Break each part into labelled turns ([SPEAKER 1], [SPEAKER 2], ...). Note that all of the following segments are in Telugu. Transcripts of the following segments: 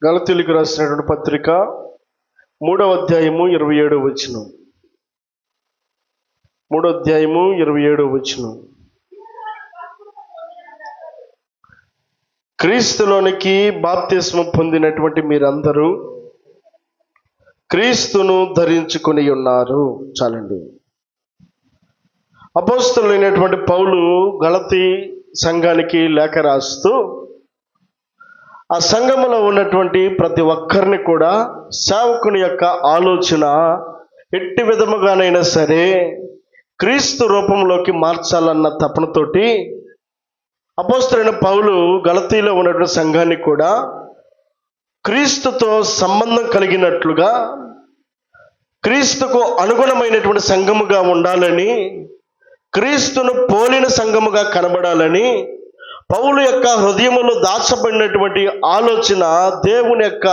[SPEAKER 1] గలతీయులకు రాసినటువంటి పత్రిక 3వ అధ్యాయము 27వ వచనం. 3వ అధ్యాయము 27వ వచనం. క్రీస్తులోనికి బాప్తిస్మం పొందినటువంటి మీరందరూ క్రీస్తును ధరించుకొని ఉన్నారు. చాలండి. అపోస్తలుడైనటువంటి పౌలు గలతీ సంఘానికి లేఖ రాస్తూ ఆ సంఘములో ఉన్నటువంటి ప్రతి ఒక్కరిని కూడా సేవకుని యొక్క ఆలోచన ఎట్టి విధముగానైనా సరే క్రీస్తు రూపంలోకి మార్చాలన్న తపనతోటి అపోస్తలుడైన పౌలు గలతీలో ఉన్నటువంటి సంఘాన్ని కూడా క్రీస్తుతో సంబంధం కలిగినట్లుగా, క్రీస్తుకు అనుగుణమైనటువంటి సంఘముగా ఉండాలని, క్రీస్తును పోలిన సంఘముగా కనబడాలని పౌలు యొక్క హృదయములో దాచబడినటువంటి ఆలోచన దేవుని యొక్క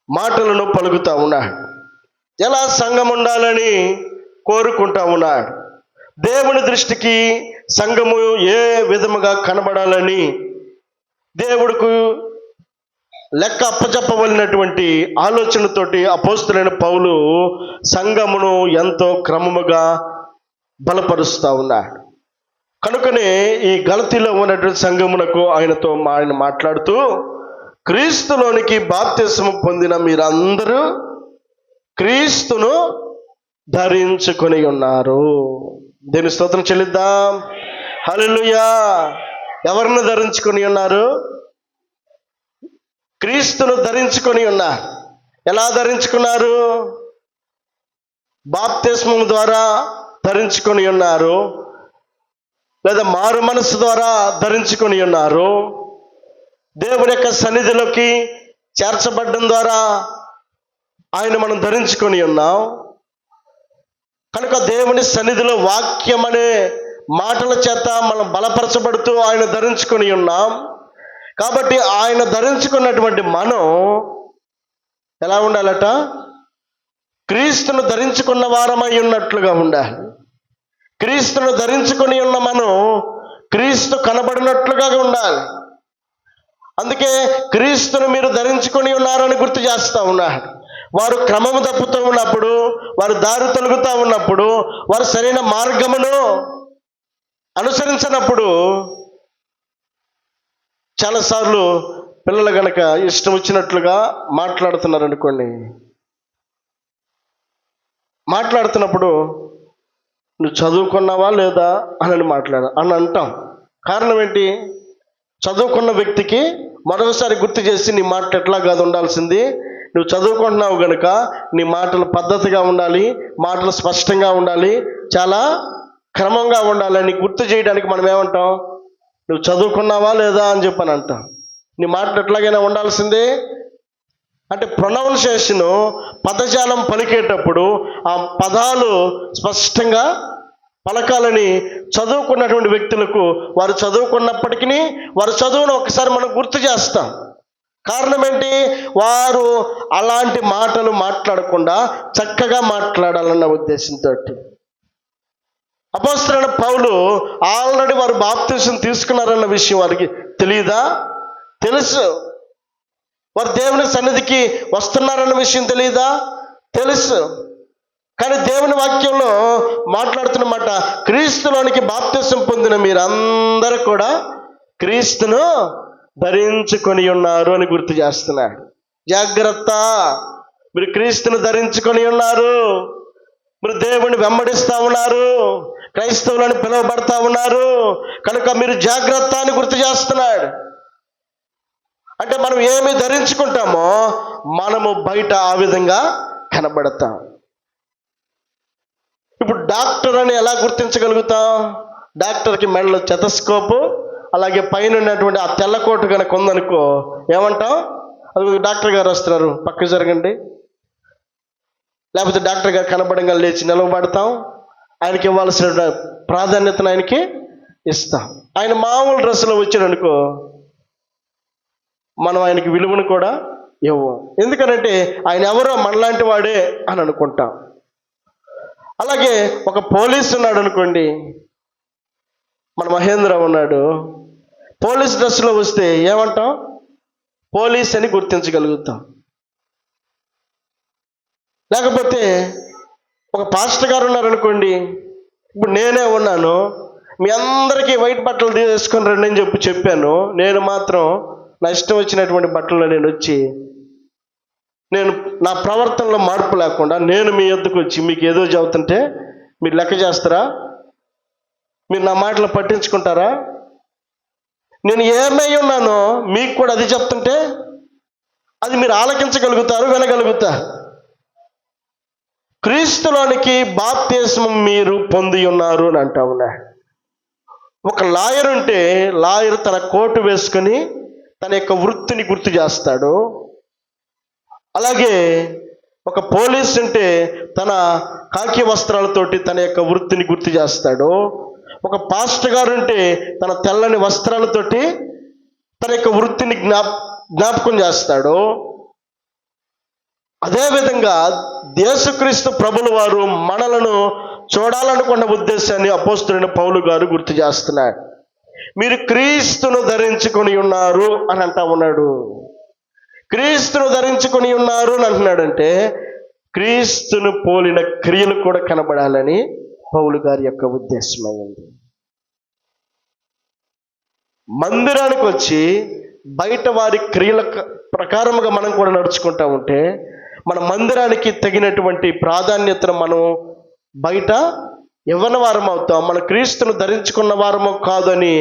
[SPEAKER 1] మాటలను పలుకుతా ఉన్నాడు. ఎలా సంఘం ఉండాలని కోరుకుంటా ఉన్నాడు. దేవుని దృష్టికి సంఘము ఏ విధముగా కనబడాలని దేవుడికి లెక్క అప్పచెప్పవలసినటువంటి ఆలోచనతోటి అపోస్తలుడైన పౌలు సంఘమును ఎంతో క్రమముగా బలపరుస్తూ ఉన్నాడు. కనుకనే ఈ గలతీలో ఉన్నటువంటి సంఘమునకు ఆయన మాట్లాడుతూ, క్రీస్తులోనికి బాప్తిస్మం పొందిన మీరందరూ క్రీస్తును ధరించుకొని ఉన్నారు. దేని స్తోత్రం చెల్లిద్దాం. హల్లెలూయా. ఎవరిని ధరించుకొని ఉన్నారు? క్రీస్తును ధరించుకొని ఉన్నారు. ఎలా ధరించుకున్నారు? బాప్తిస్మం ద్వారా ధరించుకొని ఉన్నారు, లేదా మారు మనసు ద్వారా ధరించుకొని ఉన్నారు, దేవుని యొక్క సన్నిధిలోకి చేర్చబడ్డం ద్వారా ఆయన మనం ధరించుకొని ఉన్నాం. కనుక దేవుని సన్నిధిలో వాక్యం అనే మాటల చేత మనం బలపరచబడుతూ ఆయన ధరించుకొని ఉన్నాం. కాబట్టి ఆయన ధరించుకున్నటువంటి మనం ఎలా ఉండాలట? క్రీస్తును ధరించుకున్న వారమై ఉన్నట్లుగా ఉండాలి. క్రీస్తును ధరించుకొని ఉన్న మనం క్రీస్తు కనబడినట్లుగా ఉండాలి. అందుకే క్రీస్తును మీరు ధరించుకొని ఉన్నారని గుర్తు చేస్తూ ఉన్నారు. వారు క్రమము తప్పుతూ ఉన్నప్పుడు, వారు దారి తొలుగుతూ ఉన్నప్పుడు, వారు సరైన మార్గమును అనుసరించినప్పుడు చాలాసార్లు పిల్లలు గనక ఇష్టం వచ్చినట్లుగా మాట్లాడుతున్నారు అనుకోండి. మాట్లాడుతున్నప్పుడు నువ్వు చదువుకున్నావా లేదా అని అని అంటాం. కారణం ఏంటి? చదువుకున్న వ్యక్తికి మరొకసారి గుర్తు చేసి నీ మాటలు ఎట్లా కాదు ఉండాల్సింది, నువ్వు చదువుకుంటున్నావు కనుక నీ మాటలు పద్ధతిగా ఉండాలి, మాటలు స్పష్టంగా ఉండాలి, చాలా క్రమంగా ఉండాలని గుర్తు చేయడానికి మనం ఏమంటాం? నువ్వు చదువుకున్నావా లేదా అని చెప్పని అంటాం. నీ మాటలు ఎట్లాగైనా ఉండాల్సిందే అంటే ప్రొనౌన్సియేషను, పదజాలం పలికేటప్పుడు ఆ పదాలు స్పష్టంగా పలకాలని చదువుకున్నటువంటి వ్యక్తులకు వారు చదువుకున్నప్పటికీ వారు చదువును ఒకసారి మనం గుర్తు చేస్తాం. కారణం ఏంటి? వారు అలాంటి మాటలు మాట్లాడకుండా చక్కగా మాట్లాడాలన్న ఉద్దేశంతో. అపోస్తలుడైన పౌలు ఆల్రెడీ వారు బాప్తిసం తీసుకున్నారన్న విషయం వారికి తెలియదా? తెలుసు. వారు దేవుని సన్నిధికి వస్తున్నారన్న విషయం తెలియదా? తెలుసు. కానీ దేవుని వాక్యంలో మాట్లాడుతున్నమాట, క్రీస్తులోనికి బాప్తిసం పొందిన మీరందరూ కూడా క్రీస్తును ధరించుకొని ఉన్నారు అని గుర్తు చేస్తున్నాడు. జాగ్రత్త, మీరు క్రీస్తును ధరించుకొని ఉన్నారు, మీరు దేవుని వెంబడిస్తూ ఉన్నారు, క్రైస్తవులని పిలువబడతా ఉన్నారు, కనుక మీరు జాగ్రత్త అని గుర్తు చేస్తున్నాడు. అంటే మనం ఏమి ధరించుకుంటామో మనము బయట ఆ విధంగా కనబడతాం. ఇప్పుడు డాక్టర్ అని ఎలా గుర్తించగలుగుతాం? డాక్టర్కి మెడలో స్టెతస్కోపు, అలాగే పైన ఉన్నటువంటి ఆ తెల్లకోటు కనుక ఉందనుకో ఏమంటాం? అది డాక్టర్ గారు వస్తున్నారు, పక్క జరగండి. లేకపోతే డాక్టర్ గారు కనబడంగా లేచి నిలవబడతాం. ఆయనకి ఇవ్వాల్సిన ప్రాధాన్యతను ఆయనకి ఇస్తాం. ఆయన మామూలు డ్రెస్సులో వచ్చాడనుకో మనం ఆయనకి విలువను కూడా ఇవ్వం. ఎందుకనంటే ఆయన ఎవరో మనలాంటి వాడే అని అనుకుంటాం. అలాగే ఒక పోలీసు ఉన్నాడు అనుకోండి, మన మహేంద్ర ఉన్నాడు, పోలీస్ డ్రెస్లో వస్తే ఏమంటాం? పోలీస్ అని గుర్తించగలుగుతాం. లేకపోతే ఒక పాస్టర్ గారు ఉన్నారనుకోండి, ఇప్పుడు నేనే ఉన్నాను, మీ అందరికీ వైట్ బట్టలు తీసుకొని రండి అని చెప్పాను. నేను మాత్రం నా ఇష్టం వచ్చినటువంటి బట్టల్లో నేను వచ్చి, నేను నా ప్రవర్తనలో మార్పు లేకుండా నేను మీ యొద్దకు వచ్చి మీకు ఏదో చెబుతుంటే మీరు లెక్క చేస్తారా? మీరు నా మాటలు పట్టించుకుంటారా? నేను ఏమై ఉన్నానో మీకు కూడా అది చెప్తుంటే అది మీరు ఆలకించగలుగుతారు, వినగలుగుతారు. క్రీస్తులోనికి బాప్తిస్మం మీరు పొంది ఉన్నారు అని అంటా ఉన్నా. ఒక లాయర్ ఉంటే లాయర్ తన కోటు వేసుకొని తన యొక్క వృత్తిని గుర్తు చేస్తాడు. అలాగే ఒక పోలీస్ ఉంటే తన కాకి వస్త్రాలతోటి తన యొక్క వృత్తిని గుర్తు చేస్తాడు. ఒక పాస్టర్ గారు ఉంటే తన తెల్లని వస్త్రాలతోటి తన యొక్క వృత్తిని జ్ఞాపకం చేస్తాడు. అదేవిధంగా యేసుక్రీస్తు ప్రభుల వారు మనలను చూడాలనుకున్న ఉద్దేశాన్ని అపోస్తలుడైన పౌలు గారు గుర్తు చేస్తున్నాడు. మీరు క్రీస్తును ధరించుకొని ఉన్నారు అని అంటా ఉన్నాడు. క్రీస్తును ధరించుకొని ఉన్నారు అని అంటున్నాడంటే క్రీస్తును పోలిన క్రియలు కూడా కనబడాలని పౌలు గారి యొక్క ఉద్దేశమైంది. మందిరానికి వచ్చి బయట వారి క్రియల ప్రకారముగా మనం కూడా నడుచుకుంటా ఉంటే మన మందిరానికి తగినటువంటి ప్రాధాన్యతను మనం బయట ఇవ్వని వారం అవుతాం. మన క్రీస్తును ధరించుకున్న వారము కాదని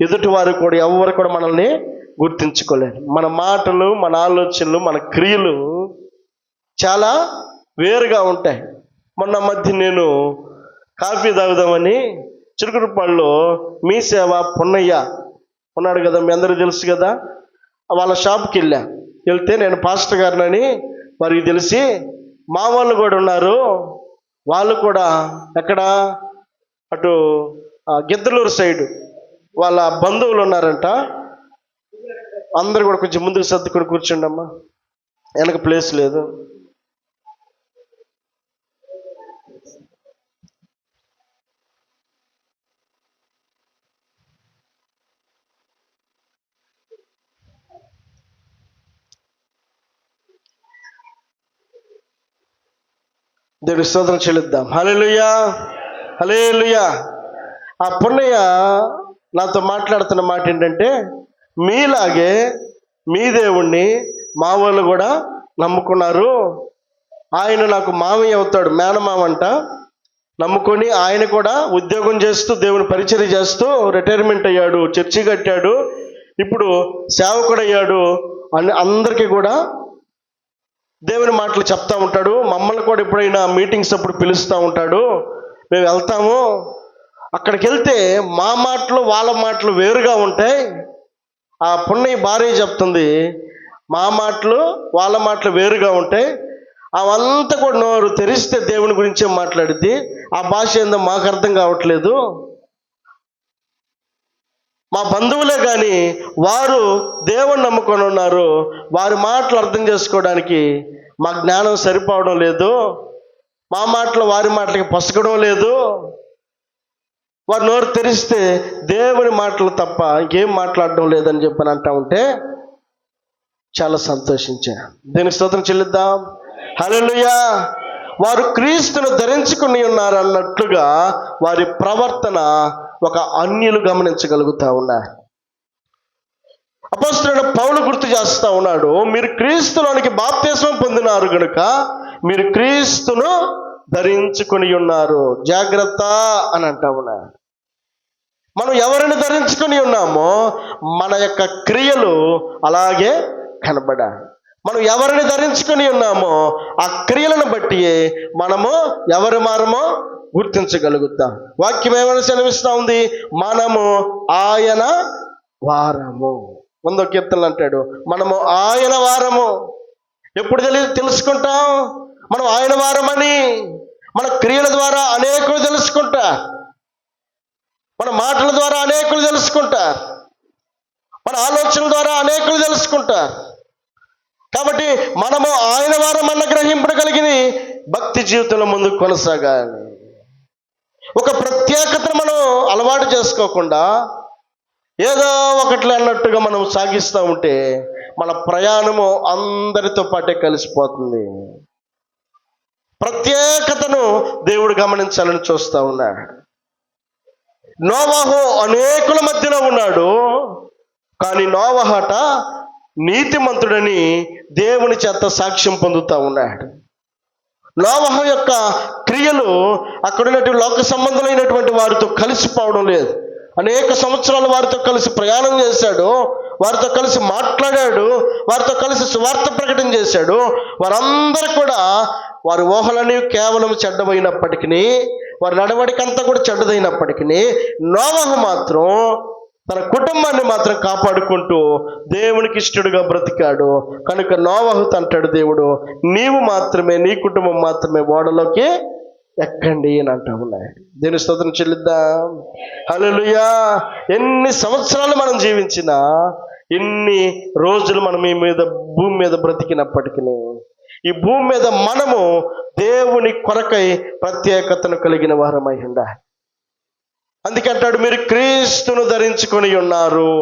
[SPEAKER 1] ఎదుటి వారు కూడా ఎవరు కూడా మనల్ని గుర్తించుకోలేరు. మన మాటలు, మన ఆలోచనలు, మన క్రియలు చాలా వేరుగా ఉంటాయి. మొన్న మధ్య నేను కాఫీ తాగుదామని చిరుకురుపాడులో మీ సేవ పున్నయ్య ఉన్నాడు కదా, మీ అందరూ తెలుసు కదా, వాళ్ళ షాప్కి వెళ్తే నేను పాస్టర్ గారినని వారికి తెలిసి మా వాళ్ళు కూడా ఉన్నారు, వాళ్ళు కూడా ఎక్కడ అటు గిద్దలూరు సైడ్ వాళ్ళ బంధువులు ఉన్నారంట. అందరు కూడా కొంచెం ముందుకు సర్దుకొని కూర్చోండి అమ్మా, వెనక ప్లేస్ లేదు. దేవుని స్తోత్రం చెల్లిద్దాం. హల్లెలూయా, హల్లెలూయా. ఆ పున్నయ్య నాతో మాట్లాడుతున్న మాట ఏంటంటే, మీలాగే మీ దేవుణ్ణి మా వాళ్ళు కూడా నమ్ముకున్నారు. ఆయన నాకు మామయ్య అవుతాడు, మేనమామంట. నమ్ముకొని ఆయన కూడా ఉద్యోగం చేస్తూ దేవుని పరిచర్య చేస్తూ రిటైర్మెంట్ అయ్యాడు, చర్చి కట్టాడు, ఇప్పుడు సేవకుడు అయ్యాడు అని అందరికీ కూడా దేవుని మాటలు చెప్తా ఉంటాడు. మమ్మల్ని కూడా ఎప్పుడైనా మీటింగ్స్ అప్పుడు పిలుస్తూ ఉంటాడు, మేము వెళ్తాము. అక్కడికి వెళ్తే మా మాటలు వాళ్ళ మాటలు వేరుగా ఉంటాయి. ఆ పున్నయ్య భార్య చెప్తుంది, మా మాటలు వాళ్ళ మాటలు వేరుగా ఉంటాయి. అవంతా కూడా నోరు తెరిస్తే దేవుని గురించే మాట్లాడిద్ది. ఆ భాష ఏందో మాకు అర్థం కావట్లేదు. మా బంధువులే కానీ వారు దేవుని నమ్ముకొని ఉన్నారు, వారి మాటలు అర్థం చేసుకోవడానికి మా జ్ఞానం సరిపోవడం లేదు, మా మాటలు వారి మాటలకి పసకడం లేదు. వారు నోరు తెరిస్తే దేవుని మాటలు తప్ప ఇంకేం మాట్లాడడం లేదని చెప్పని అంటా ఉంటే చాలా సంతోషించా. దేనికి స్తోత్రం చెల్లిద్దాం. హల్లెలూయా. వారు క్రీస్తును ధరించుకుని ఉన్నారు అన్నట్లుగా వారి ప్రవర్తన ఒక అన్యులు గమనించగలుగుతా ఉన్నారు. అపోస్తలుడైన పౌలు గుర్తు చేస్తా ఉన్నాడు, మీరు క్రీస్తులోనికి బాప్తిస్మం పొందినారు కనుక మీరు క్రీస్తును ధరించుకుని ఉన్నారు, జాగ్రత్త అని అంటా ఉన్నారు. మనం ఎవరిని ధరించుకుని ఉన్నామో మన యొక్క క్రియలు అలాగే కనబడాలి. మనం ఎవరిని ధరించుకొని ఉన్నామో ఆ క్రియలను బట్టి మనము ఎవరి మారమో గుర్తించగలుగుతాం. వాక్యం ఏమైనా సెలవిస్తూ ఉంది, మనము ఆయన వారము. ముందో కీర్తనలు అంటాడు, మనము ఆయన వారము. ఎప్పుడు తెలుసుకుంటాం మనం ఆయన వారమని? మన క్రియల ద్వారా అనేకులు తెలుసుకుంటారు, మన మాటల ద్వారా అనేకులు తెలుసుకుంటారు, మన ఆలోచనల ద్వారా అనేకులు తెలుసుకుంటారు. కాబట్టి మనము ఆయన వారం అన్న గ్రహింపుడు కలిగి భక్తి జీవితంలో ముందుకు కొనసాగాలి. ఒక ప్రత్యేకతను మనం అలవాటు చేసుకోకుండా ఏదో ఒకటి అన్నట్టుగా మనం సాగిస్తూ ఉంటే మన ప్రయాణము అందరితో పాటే కలిసిపోతుంది. ప్రత్యేకతను దేవుడు గమనించాలని చూస్తూ ఉన్నాడు. నోవహు అనేకుల మధ్యలో ఉన్నాడు, కానీ నోవహట నీతిమంతుడని దేవుని చేత సాక్ష్యం పొందుతూ ఉన్నాడు. నోవహు యొక్క క్రియలు అక్కడున్నటువంటి లోక సంబంధులైనటువంటి వారితో కలిసిపోవడం లేదు. అనేక సంవత్సరాలు వారితో కలిసి ప్రయాణం చేశాడు, వారితో కలిసి మాట్లాడాడు, వారితో కలిసి సువార్త ప్రకటన చేశాడు. వారందరూ కూడా వారి ఊహలని కేవలం చెడ్డమైనప్పటికీ, వారి నడవడికంతా కూడా చెడ్డదైనప్పటికీ, నోవహు మాత్రం తన కుటుంబాన్ని మాత్రం కాపాడుకుంటూ దేవునికి ఇష్టడుగా బ్రతికాడు. కనుక నోవహుతో అంటాడు దేవుడు, నీవు మాత్రమే, నీ కుటుంబం మాత్రమే ఓడలోకి ఎక్కండి అని అంటా ఉన్నాయి. దేవుని స్తోత్రం చెల్లిద్దాం. హల్లెలూయా. ఎన్ని సంవత్సరాలు మనం జీవించినా, ఎన్ని రోజులు మనం ఈ మీద భూమి మీద బ్రతికినప్పటికీ, ఈ భూమి మీద మనము దేవుని కొరకై ప్రత్యేకతను కలిగిన వారమై ఉండాలి. అందుకే అంటాడు, మీరు క్రీస్తును ధరించుకొని ఉన్నారు.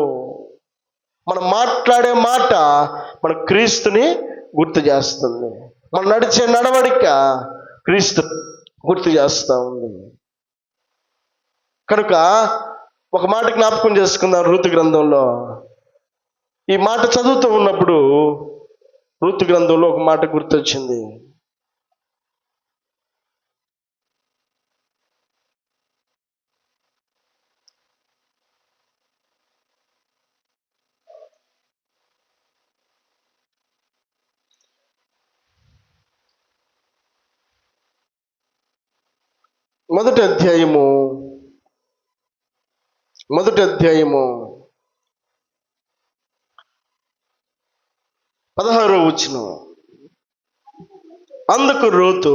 [SPEAKER 1] మనం మాట్లాడే మాట మన క్రీస్తుని గుర్తు చేస్తుంది, మనం నడిచే నడవడిక క్రీస్తు గుర్తు చేస్తూ ఉంది. కనుక ఒక మాట జ్ఞాపకం చేసుకుందాం. రూతు గ్రంథంలో ఈ మాట చదువుతూ ఉన్నప్పుడు రూతు గ్రంథంలో ఒక మాట గుర్తొచ్చింది. మొదటి అధ్యాయము 16వ వచనం. అందుకు రూతు,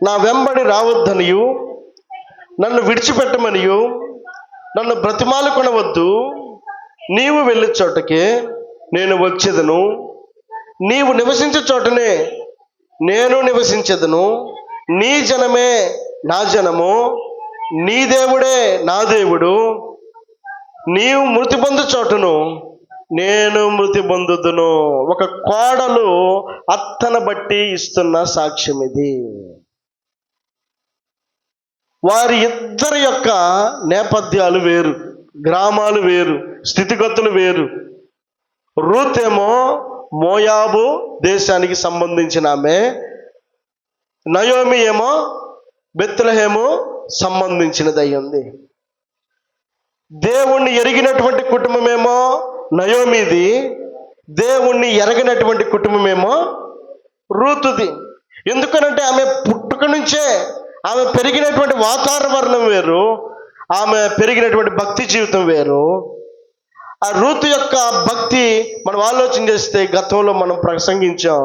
[SPEAKER 1] నా వెంబడి రావద్దనియు, నన్ను విడిచిపెట్టమనియు నన్ను బ్రతిమాలుకొనవద్దు. నీవు వెళ్ళే చోటకే నేను వచ్చేదను, నీవు నివసించే చోటనే నేను నివసించెదను. నీ జనమే నా జనము, నీ దేవుడే నా దేవుడు. నీవు మృతి పొందు చోటును నేను మృతి పొందుదును. ఒక కోడలు అత్తను బట్టి ఇస్తున్న సాక్ష్యం ఇది. వారి ఇద్దరి యొక్క నేపథ్యాలు వేరు, గ్రామాలు వేరు, స్థితిగతులు వేరు. రూత్ ఏమో మోయాబు దేశానికి సంబంధించిన ఆమె, నయోమి ఏమో బెత్లెహేము సంబంధించినది అయ్యింది. దేవుణ్ణి ఎరిగినటువంటి కుటుంబమేమో నయోమిది, దేవుణ్ణి ఎరగినటువంటి కుటుంబమేమో రూతుది. ఎందుకనంటే ఆమె పుట్టుక నుంచే, ఆమె పెరిగినటువంటి వాతావరణం వేరు, ఆమె పెరిగినటువంటి భక్తి జీవితం వేరు. ఆ రూతు యొక్క భక్తి మనం ఆలోచన చేస్తే, గతంలో మనం ప్రసంగించాం,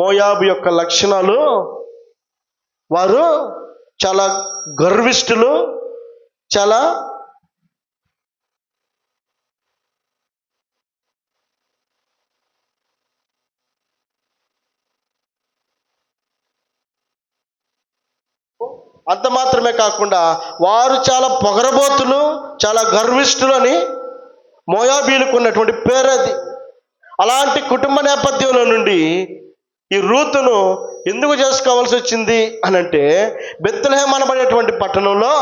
[SPEAKER 1] మోయాబు యొక్క లక్షణాలు, వారు చాలా గర్విష్ఠులు, చాలా అంత మాత్రమే కాకుండా వారు చాలా పొగరబోతులు, చాలా గర్విష్ఠులు అని మోయాబీలకు ఉన్నటువంటి పేరు అది. అలాంటి కుటుంబ నేపథ్యంలో నుండి ఈ రూతును ఎందుకు చేసుకోవాల్సి వచ్చింది అని అంటే, బెత్లెహేం అనబడేటువంటి పట్టణంలో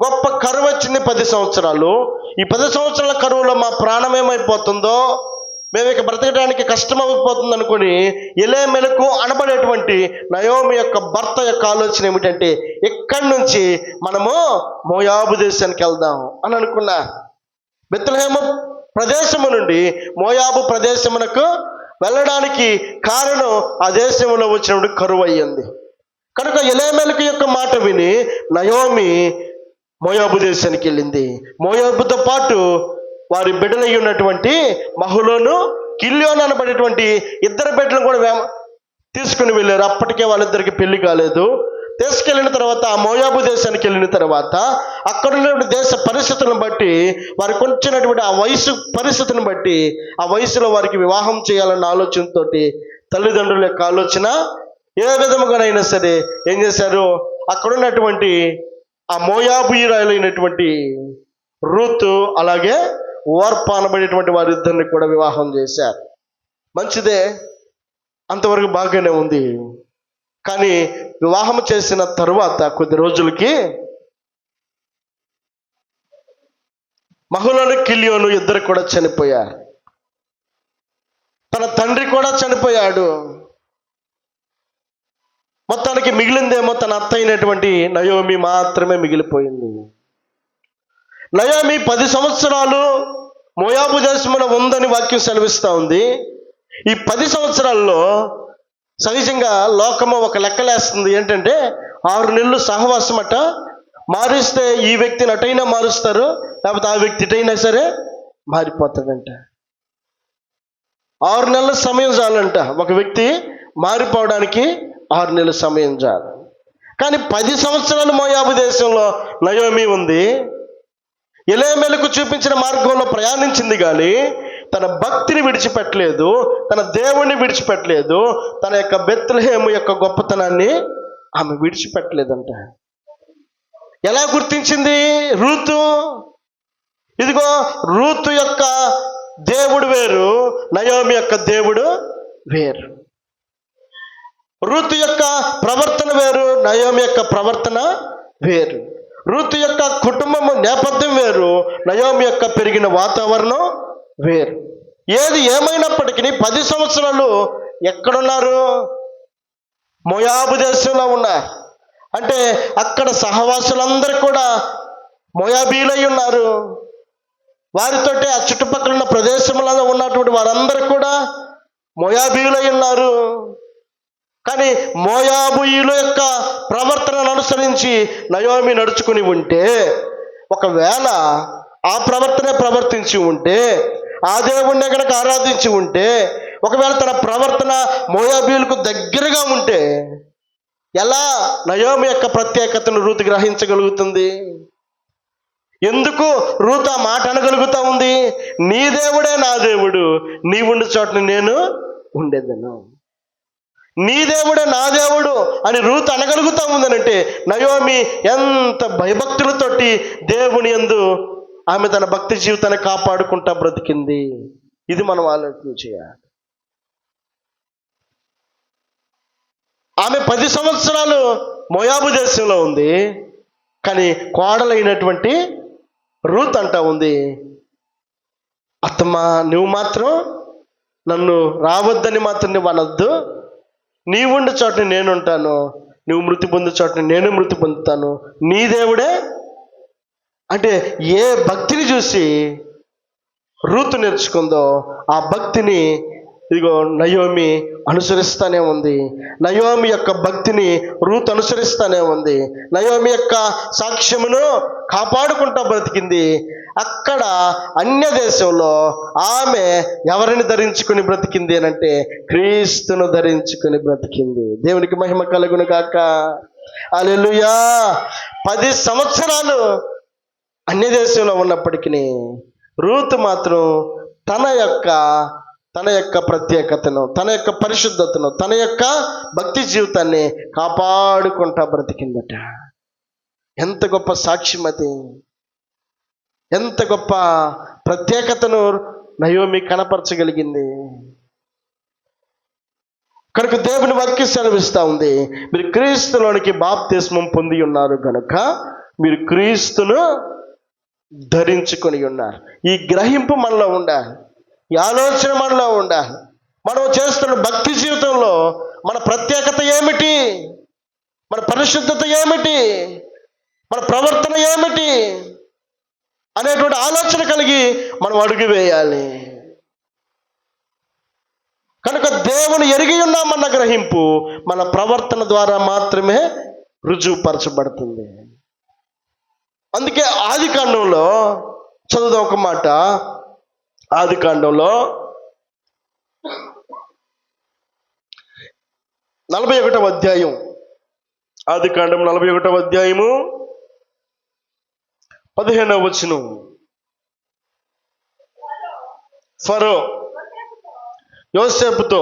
[SPEAKER 1] గొప్ప కరువు వచ్చింది 10 సంవత్సరాలు. ఈ 10 సంవత్సరాల కరువులో మా ప్రాణం ఏమైపోతుందో, మేము ఇక బ్రతకడానికి కష్టం అయిపోతుంది అనుకుని ఎలేమెలకు అనబడేటువంటి నయోమి యొక్క భర్త యొక్క ఆలోచన ఏమిటంటే, ఇక్కడి నుంచి మనము మోయాబు దేశానికి వెళ్దాం అని అనుకున్నా. బెత్లెహేము ప్రదేశము నుండి మోయాబు ప్రదేశమునకు వెళ్ళడానికి కారణం ఆ దేశంలో వచ్చినప్పుడు కరువు అయ్యింది. కనుక ఎలేమెలకు యొక్క మాట విని నయోమి మోయాబు దేశానికి వెళ్ళింది. మోయాబుతో పాటు వారి బిడ్డలై ఉన్నటువంటి మహులోను, కిల్యోను అనబడేటువంటి 2 బిడ్డలను కూడా తీసుకుని వెళ్ళారు. అప్పటికే వాళ్ళిద్దరికి పెళ్లి కాలేదు. తీసుకెళ్ళిన తర్వాత ఆ మోయాబు దేశానికి వెళ్ళిన తర్వాత అక్కడ ఉన్నటువంటి దేశ పరిస్థితులను బట్టి, వారికి వచ్చినటువంటి ఆ వయసు పరిస్థితిని బట్టి, ఆ వయసులో వారికి వివాహం చేయాలన్న ఆలోచనతో తల్లిదండ్రుల యొక్క ఆలోచన ఏ విధముగానైనా సరే ఏం చేశారు, అక్కడ ఉన్నటువంటి ఆ మోయాబీయులైనటువంటి రూతు అలాగే ఓర్పా అనబడేటువంటి వారిద్దరిని కూడా వివాహం చేశారు. మంచిదే, అంతవరకు బాగానే ఉంది. కానీ వివాహం చేసిన తరువాత కొద్ది రోజులకి మహలోను కిలియోను ఇద్దరు కూడా చనిపోయారు. తన తండ్రి కూడా చనిపోయాడు. మొత్తానికి మిగిలిందేమో తన అత్త అయినటువంటి నయోమి మాత్రమే మిగిలిపోయింది. నయోమి 10 సంవత్సరాలు మోయాబు దేశమున ఉందని వాక్యం సెలవిస్తూ ఉంది. ఈ 10 సంవత్సరాల్లో సహజంగా లోకము ఒక లెక్కలేస్తుంది. ఏంటంటే 6 నెలలు సహవాసం అట. మారిస్తే ఈ వ్యక్తిని అటైనా మారుస్తారు, లేకపోతే ఆ వ్యక్తి ఇటైనా సరే మారిపోతాడంట. 6 నెలల సమయం చాలంట ఒక వ్యక్తి మారిపోవడానికి. 6 నెలల సమయం చాలు. కానీ 10 సంవత్సరాలు మోయాబు దేశంలో నయోమి ఉంది. ఎలేమెలకు చూపించిన మార్గంలో ప్రయాణించింది, కానీ తన భక్తిని విడిచిపెట్టలేదు, తన దేవుణ్ణి విడిచిపెట్టలేదు, తన యొక్క బెత్లెహేము యొక్క గొప్పతనాన్ని ఆమె విడిచిపెట్టలేదంట. ఎలా గుర్తించింది రూతు? ఇదిగో రూతు యొక్క దేవుడు వేరు, నయోమి యొక్క దేవుడు వేరు. రూతు యొక్క ప్రవర్తన వేరు, నయోమి యొక్క ప్రవర్తన వేరు. రూతు యొక్క కుటుంబము నేపథ్యం వేరు, నయోమి యొక్క పెరిగిన వాతావరణం వేరు. ఏది ఏమైనప్పటికీ 10 సంవత్సరాలు ఎక్కడున్నారు? మోయాబు దేశంలో ఉన్నారు. అంటే అక్కడ సహవాసులందరూ కూడా మోయాబీలై ఉన్నారు. వారితోటి ఆ చుట్టుపక్కల ఉన్న ప్రదేశంలో ఉన్నటువంటి వారందరూ కూడా మోయాబీలై ఉన్నారు. కానీ మోయాబీయుల యొక్క ప్రవర్తనను అనుసరించి నయోమి నడుచుకుని ఉంటే, ఒకవేళ ఆ ప్రవర్తనే ప్రవర్తించి ఉంటే, ఆ దేవుణ్ణి కనుక ఆరాధించి ఉంటే, ఒకవేళ తన ప్రవర్తన మోయాబీయులకు దగ్గరగా ఉంటే, ఎలా నయోమి యొక్క ప్రత్యేకతను రూతు గ్రహించగలుగుతుంది? ఎందుకు రూతు ఆ మాట అనగలుగుతా ఉంది? నీ దేవుడే నా దేవుడు, నీ ఉండే చోటని నేను ఉండేదను. నీ దేవుడే నా దేవుడు అని రూతు అనగలుగుతా ఉందనంటే, నయోమి ఎంత భయభక్తులతోటి దేవుని యందు ఆమె తన భక్తి జీవితాన్ని కాపాడుకుంటా బ్రతికింది. ఇది మనం ఆలోచన చేయాలి. ఆమె 10 సంవత్సరాలు మోయాబు దేశంలో ఉంది. కానీ కోడలైనటువంటి రూత్ అంటా ఉంది, అత్తమ్మా నువ్వు మాత్రం నన్ను రావద్దని మాత్రం నువ్వు అనొద్దు. నీవుండే చోటని నేను ఉంటాను, నువ్వు మృతి పొందే చోటని నేను మృతి పొందుతాను. నీ దేవుడే. అంటే ఏ భక్తిని చూసి రూతు నేర్చుకుందో ఆ భక్తిని ఇదిగో నయోమి అనుసరిస్తానే ఉంది. నయోమి యొక్క భక్తిని రూతు అనుసరిస్తానే ఉంది. నయోమి యొక్క సాక్ష్యమును కాపాడుకుంటా బ్రతికింది. అక్కడ అన్య దేశంలో ఆమె ఎవరిని ధరించుకుని బ్రతికింది అనంటే, క్రీస్తును ధరించుకుని బ్రతికింది. దేవునికి మహిమ కలుగును గాక. హల్లెలూయా. 10 సంవత్సరాలు అన్య దేశంలో ఉన్నప్పటికీ రూతు మాత్రం తన యొక్క ప్రత్యేకతను, తన యొక్క పరిశుద్ధతను, తన యొక్క భక్తి జీవితాన్ని కాపాడుకుంటా బ్రతికిందట. ఎంత గొప్ప సాక్ష్యం అది! ఎంత గొప్ప ప్రత్యేకతను నయోమి కనపరచగలిగింది. కనుక దేవుని వాక్యం సెలవిస్తూ ఉంది, మీరు క్రీస్తులోనికి బాప్తిస్మం పొంది ఉన్నారు కనుక మీరు క్రీస్తును ధరించుకొని ఉన్నారు. ఈ గ్రహింపు మనలో ఉండాలి, ఈ ఆలోచన మనలో ఉండాలి. మనం చేస్తున్న భక్తి జీవితంలో మన ప్రత్యేకత ఏమిటి, మన పరిశుద్ధత ఏమిటి, మన ప్రవర్తన ఏమిటి అనేటువంటి ఆలోచన కలిగి మనం అడుగు వేయాలి. కనుక దేవుని ఎరిగి ఉన్నామన్న గ్రహింపు మన ప్రవర్తన ద్వారా మాత్రమే రుజువుపరచబడుతుంది. అందుకే ఆదికాండంలో చదువుదాం ఒక మాట. ఆదికాండంలో 41వ అధ్యాయం, ఆదికాండం 41వ అధ్యాయము 15వ వచనం. ఫరో యోసేపుతో,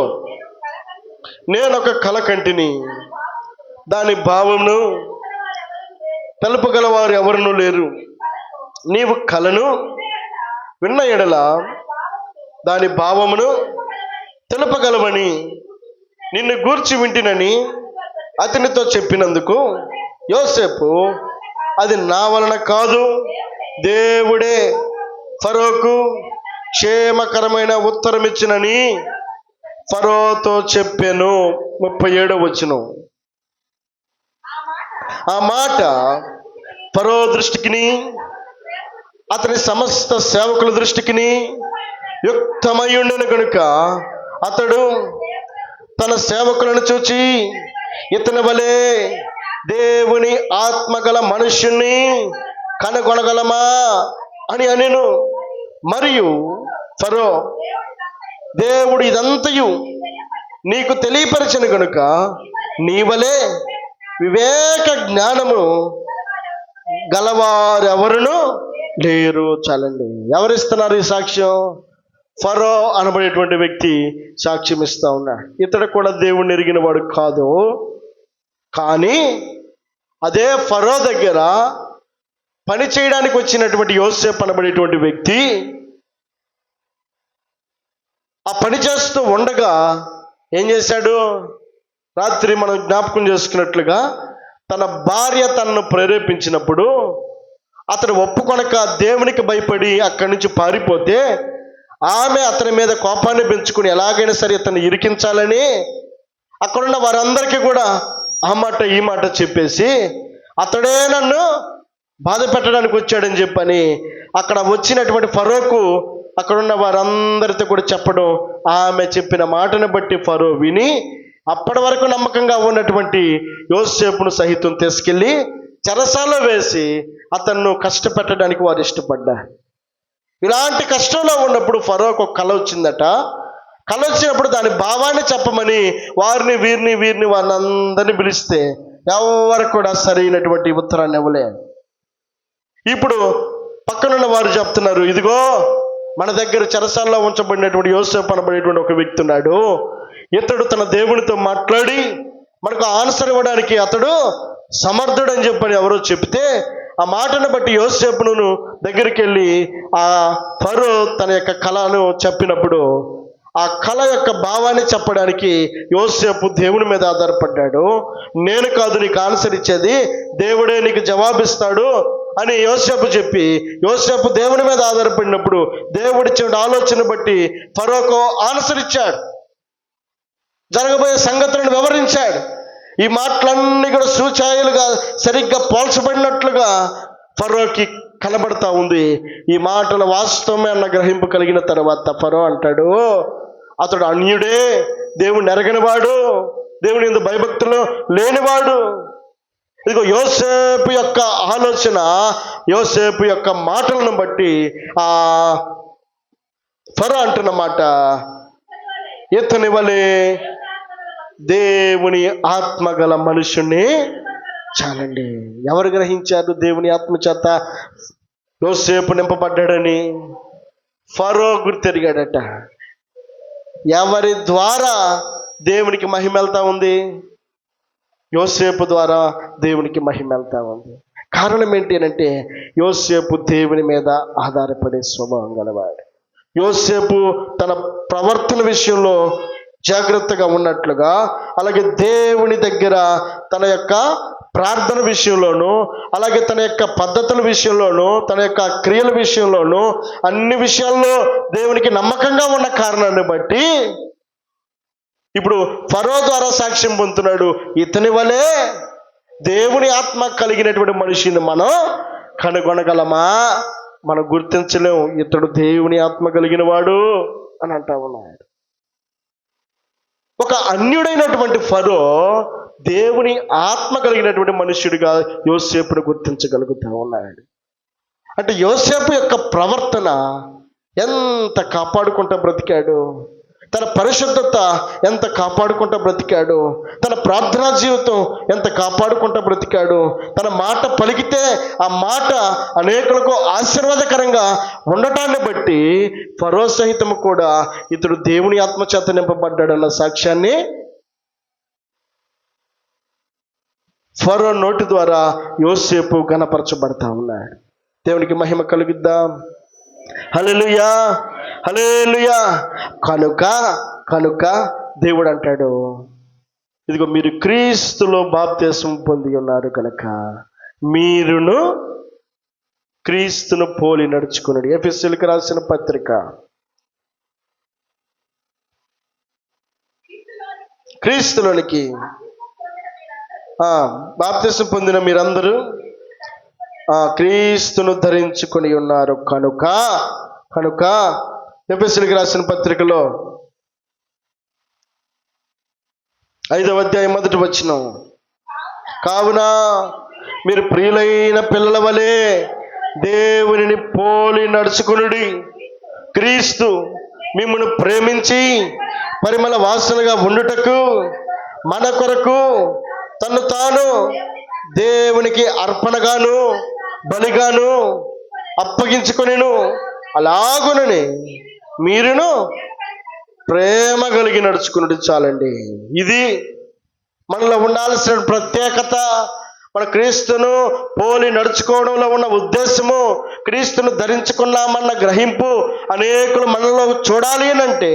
[SPEAKER 1] నేను ఒక కల కంటిని, దాని భావమును తెలుపగల వారు ఎవరునూ లేరు. నీవు కలను విన్న ఎడల దాని భావమును తెలుపగలవని నిన్ను గూర్చి వింటినని అతనితో చెప్పినందుకు యోసేపు, అది నా వలన కాదు, దేవుడే ఫరోకు క్షేమకరమైన ఉత్తరం ఇచ్చినని ఫరోతో చెప్పెను. 37వ వచనం. ఆ మాట ఫరో దృష్టికిని అతని సమస్త సేవకుల దృష్టికిని యుక్తమై ఉండెను కనుక అతడు తన సేవకులను చూచి, ఇతని వలె దేవుని ఆత్మగల మనుష్యుణ్ణి కనుగొనగలమా అని అనెను. మరియు ఫరో, దేవుడు ఇదంతయు నీకు తెలియపరచను కనుక నీ వలె వివేక జ్ఞానము గలవారెవరును లేరు. చాలండి. ఎవరిస్తున్నారు ఈ సాక్ష్యం? ఫరో అనబడేటువంటి వ్యక్తి సాక్ష్యం ఇస్తా ఉన్నాడు. ఇతడు కూడా దేవుణ్ణి ఎరిగిన వాడు కాదు. కానీ అదే ఫరో దగ్గర పని చేయడానికి వచ్చినటువంటి యోసేపు అనబడేటువంటి వ్యక్తి ఆ పని చేస్తూ ఉండగా ఏం చేశాడు? రాత్రి మనం జ్ఞాపకం చేసుకున్నట్లుగా తన భార్య తనను ప్రేరేపించినప్పుడు అతను ఒప్పుకొనక దేవునికి భయపడి అక్కడి నుంచి పారిపోతే ఆమె అతని మీద కోపాన్ని పెంచుకుని ఎలాగైనా సరే అతన్ని ఇరికించాలని అక్కడున్న వారందరికీ కూడా ఆ మాట ఈ మాట చెప్పేసి అతడే నన్ను బాధ పెట్టడానికి వచ్చాడని చెప్పని అక్కడ వచ్చినటువంటి ఫరోకు అక్కడున్న వారందరితో కూడా చెప్పడం, ఆమె చెప్పిన మాటను బట్టి ఫరో విని అప్పటి వరకు నమ్మకంగా ఉన్నటువంటి యోసేపును సహితం తీసుకెళ్ళి చెరసాలలో వేసి అతన్ను కష్టపెట్టడానికి వారు ఇష్టపడ్డారు. ఇలాంటి కష్టంలో ఉన్నప్పుడు ఫరోకు ఒక కల వచ్చిందట. కల వచ్చినప్పుడు దాని భావాన్ని చెప్పమని వారిని వీరిని వాళ్ళందరినీ పిలిస్తే ఎవరు కూడా సరైనటువంటి ఉత్తరాన్ని ఇవ్వలేదు. ఇప్పుడు పక్కనున్న వారు చెప్తున్నారు, ఇదిగో మన దగ్గర చెరసాలలో ఉంచబడినటువంటి యోసేపు అనబడేటువంటి ఒక వ్యక్తి ఉన్నాడు, ఇతడు తన దేవునితో మాట్లాడి మనకు ఆన్సర్ ఇవ్వడానికి అతడు సమర్థుడు అని చెప్పని ఎవరో చెప్తే ఆ మాటను బట్టి యోసేపును దగ్గరికి వెళ్ళి ఆ ఫరో తన యొక్క కళను చెప్పినప్పుడు ఆ కళ యొక్క భావాన్ని చెప్పడానికి యోసేపు దేవుని మీద ఆధారపడ్డాడు. నేను కాదు నీకు ఆన్సర్ ఇచ్చేది, దేవుడే నీకు జవాబిస్తాడు అని యోసేపు చెప్పి యోసేపు దేవుని మీద ఆధారపడినప్పుడు దేవుడిచ్చిన ఆలోచన బట్టి ఫరోకు ఆన్సర్ ఇచ్చాడు, జరగబోయే సంగతులను వివరించాడు. ఈ మాటలన్నీ కూడా సూచాయలుగా సరిగ్గా పోల్చబడినట్లుగా ఫరోకి కనబడతా ఉంది. ఈ మాటల వాస్తవమే అన్న గ్రహింపు కలిగిన తర్వాత ఫరో అంటాడు, అతడు అన్యుడే, దేవుని ఎరగనివాడు, దేవుని యందు భయభక్తులు లేనివాడు. ఇదిగో యోసేపు యొక్క ఆలోచన, యోసేపు యొక్క మాటలను బట్టి ఆ ఫరో అంటున్న మాట, ఇతని వలె దేవుని ఆత్మగల మనుషుణ్ణి చాలండి. ఎవరు గ్రహించారు దేవుని ఆత్మ చేత యోసేపు నింపబడ్డాడని? ఫరో గుర్తెరిగాడట. ఎవరి ద్వారా దేవునికి మహిమ వెళ్తా ఉంది? యోసేపు ద్వారా దేవునికి మహిమ వెళ్తా ఉంది. కారణం ఏంటి అంటే యోసేపు దేవుని మీద ఆధారపడే స్వభావం గలవాడు. యోసేపు తన ప్రవర్తన విషయంలో జాగ్రత్తగా ఉన్నట్లుగా అలాగే దేవుని దగ్గర తన యొక్క ప్రార్థన విషయంలోనూ అలాగే తన యొక్క పద్ధతుల విషయంలోనూ తన యొక్క క్రియల విషయంలోనూ అన్ని విషయాల్లో దేవునికి నమ్మకంగా ఉన్న కారణాన్ని బట్టి ఇప్పుడు ఫరో ద్వారా సాక్ష్యం పొందుతున్నాడు, ఇతని వలె దేవుని ఆత్మ కలిగినటువంటి మనిషిని మనం కనుగొనగలమా? మనం గుర్తించలేము. ఇతడు దేవుని ఆత్మ కలిగిన వాడు అని అంటా ఉన్నాడు. ఒక అన్యుడైనటువంటి ఫరో దేవుని ఆత్మ కలిగినటువంటి మనుష్యుడిగా యోసేపును గుర్తించగలుగుతా ఉన్నాడు. అంటే యోసేపు యొక్క ప్రవర్తన ఎంత కాపాడుకుంటూ బ్రతికాడు, తన పరిశుద్ధత ఎంత కాపాడుకుంటూ బ్రతికాడు, తన ప్రార్థనా జీవితం ఎంత కాపాడుకుంటూ బ్రతికాడు, తన మాట పలికితే ఆ మాట అనేకులకు ఆశీర్వాదకరంగా ఉండటాన్ని బట్టి ఫరో సహితము కూడా ఇతడు దేవుని ఆత్మచేత నింపబడ్డాడన్న సాక్ష్యాన్ని ఫరో నోటి ద్వారా యోసేపు గణపరచబడతా ఉన్నాడు. దేవునికి మహిమ కలుగుద్దాం. హల్లెలూయా, హల్లెలూయా. కనుక కనుక దేవుడు అంటాడు, ఇదిగో మీరు క్రీస్తులో బాప్తిస్మం పొంది ఉన్నారు కనుక మీరును క్రీస్తును పోలి నడుచుకున్నాడు. ఎఫెసీయులకు రాసిన పత్రిక. క్రీస్తులోనికి బాప్తిస్మం పొందిన మీరందరూ క్రీస్తును ధరించుకొని ఉన్నారు కనుక కనుక ఎఫెసీయులకు రాసిన పత్రికలో 5వ అధ్యాయం 1వ వచనం, కావున మీరు ప్రియులైన పిల్లల వలె దేవునిని పోలి నడుచుకునుడి. క్రీస్తు మిమ్మును ప్రేమించి పరిమళ వాసనగా ఉండుటకు మన కొరకు తన్ను తాను దేవునికి అర్పణగాను బలిగాను అప్పగించుకొనెను. అలాగునని మీరును ప్రేమ కలిగి నడుచుకున్నది చాలండి. ఇది మనలో ఉండాల్సిన ప్రత్యేకత. మన క్రీస్తును పోలి నడుచుకోవడంలో ఉన్న ఉద్దేశము, క్రీస్తును ధరించుకున్నామన్న గ్రహింపు అనేకులు మనలో చూడాలి అంటే,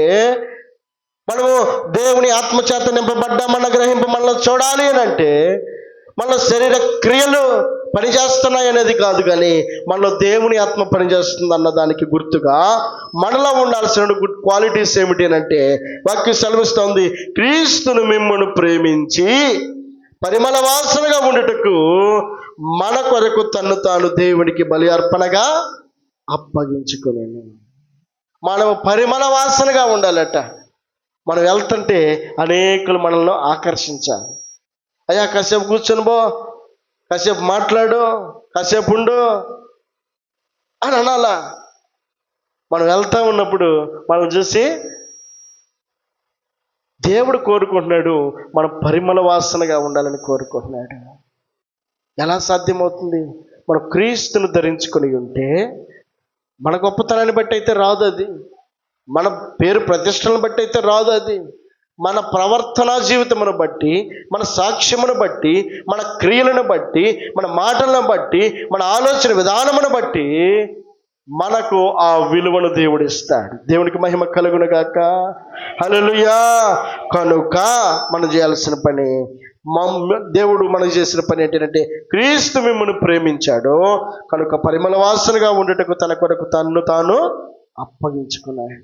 [SPEAKER 1] మనము దేవుని ఆత్మచేత నింపబడ్డామన్న గ్రహింపు మనలో చూడాలి అంటే, మనలో శరీర క్రియలు పనిచేస్తున్నాయి అనేది కాదు, కానీ మనలో దేవుని ఆత్మ పనిచేస్తుంది అన్న దానికి గుర్తుగా మనలో ఉండాల్సిన గుడ్ క్వాలిటీస్ ఏమిటి అంటే, వాక్యం సెలవిస్తోంది, క్రీస్తును మిమ్మును ప్రేమించి పరిమళ వాసనగా ఉండుటకు మన కొరకు తన్ను తాను దేవునికి బలి అర్పణగా అప్పగించుకునేను. మనం పరిమళ వాసనగా ఉండాలట. మనం వెళ్తుంటే అనేకులు మనల్ని ఆకర్షించాలి. అయ్యా కాసేపు కూర్చొని పో, కాసేపు మాట్లాడు, కాసేపు ఉండు అని అనాలా. మనం వెళ్తా ఉన్నప్పుడు మనం చూసి దేవుడు కోరుకుంటున్నాడు, మనం పరిమళ వాసనగా ఉండాలని కోరుకుంటున్నాడు. ఎలా సాధ్యమవుతుంది? మనం క్రీస్తును ధరించుకొని ఉంటే మన గొప్పతనాన్ని బట్టి అయితే రాదు అది, మన పేరు ప్రతిష్టలను బట్టి అయితే రాదు అది, మన ప్రవర్తనా జీవితమును బట్టి, మన సాక్ష్యమును బట్టి, మన క్రియలను బట్టి, మన మాటలను బట్టి, మన ఆలోచన విధానమును బట్టి మనకు ఆ విలువను దేవుడు ఇస్తాడు. దేవునికి మహిమ కలుగును గాక. హల్లెలూయా. కనుక మనం చేయాల్సిన పని, దేవుడు మనకు చేసిన పని ఏంటంటే, క్రీస్తు మిమ్మును ప్రేమించాడు కనుక పరిమళ వాసనగా ఉండేటకు తన కొరకు తన్ను తాను అప్పగించుకున్నాడు.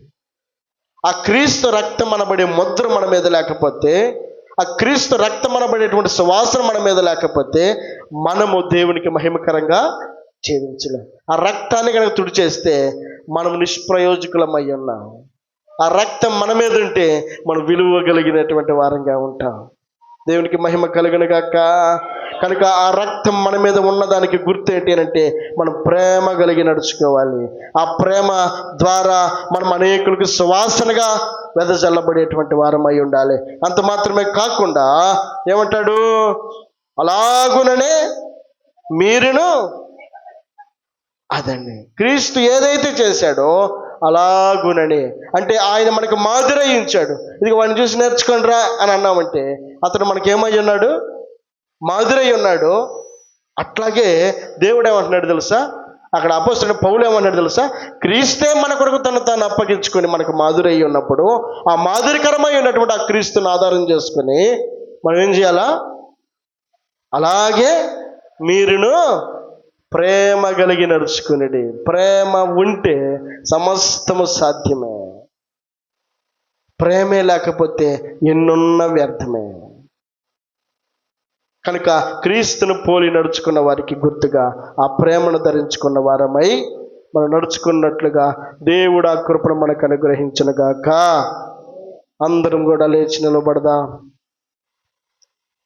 [SPEAKER 1] ఆ క్రీస్తు రక్తం అనబడే ముద్ర మన మీద లేకపోతే, ఆ క్రీస్తు రక్తం అనబడేటువంటి సువాసన మన మీద లేకపోతే మనము దేవునికి మహిమకరంగా జీవించలేం. ఆ రక్తాన్ని కనుక తుడిచేస్తే మనం నిష్ప్రయోజకులమై ఉన్నాం. ఆ రక్తం మన మీద ఉంటే మనం విలువ కలిగినటువంటి వారంగా ఉంటాం. దేవునికి మహిమ కలుగును గాక. కనుక ఆ రక్తం మన మీద ఉన్నదానికి గుర్తు ఏంటి అంటే, మనం ప్రేమ కలిగి నడుచుకోవాలి. ఆ ప్రేమ ద్వారా మనం అనేకులకు సువాసనగా వెదజల్లబడేటువంటి వారమై ఉండాలి. అంత మాత్రమే కాకుండా ఏమంటాడు, అలాగుననే మీరును, అదండి క్రీస్తు ఏదైతే చేశాడో అలాగునని, అంటే ఆయన మనకు మాదిరి ఇచ్చాడు. ఇది వాడిని చూసి నేర్చుకోండి రా అని అన్నామంటే అతను మనకేమై ఉన్నాడు? మాదిరి ఉన్నాడు. అట్లాగే దేవుడు ఏమంటున్నాడు తెలుసా? అక్కడ అపోస్తలుడైన పౌలు ఏమన్నాడు తెలుసా? క్రీస్తే మన కొరకు తను తాను అప్పగించుకొని మనకు మాదిరి అయి ఉన్నప్పుడు, ఆ మాదిరికరమై ఉన్నటువంటి ఆ క్రీస్తుని ఆధారం చేసుకొని మనం ఏం చేయాలా? అలాగే మీరును ప్రేమ కలిగి నడుచుకునేది. ప్రేమ ఉంటే సమస్తము సాధ్యమే. ప్రేమే లేకపోతే ఎన్నున్న వ్యర్థమే. కనుక క్రీస్తును పోలి నడుచుకున్న వారికి గుర్తుగా ఆ ప్రేమను ధరించుకున్న వారమై మనం నడుచుకున్నట్లుగా దేవుడు ఆ కృపను మనకు అనుగ్రహించును గాక. అందరం కూడా లేచి నిలబడదాం.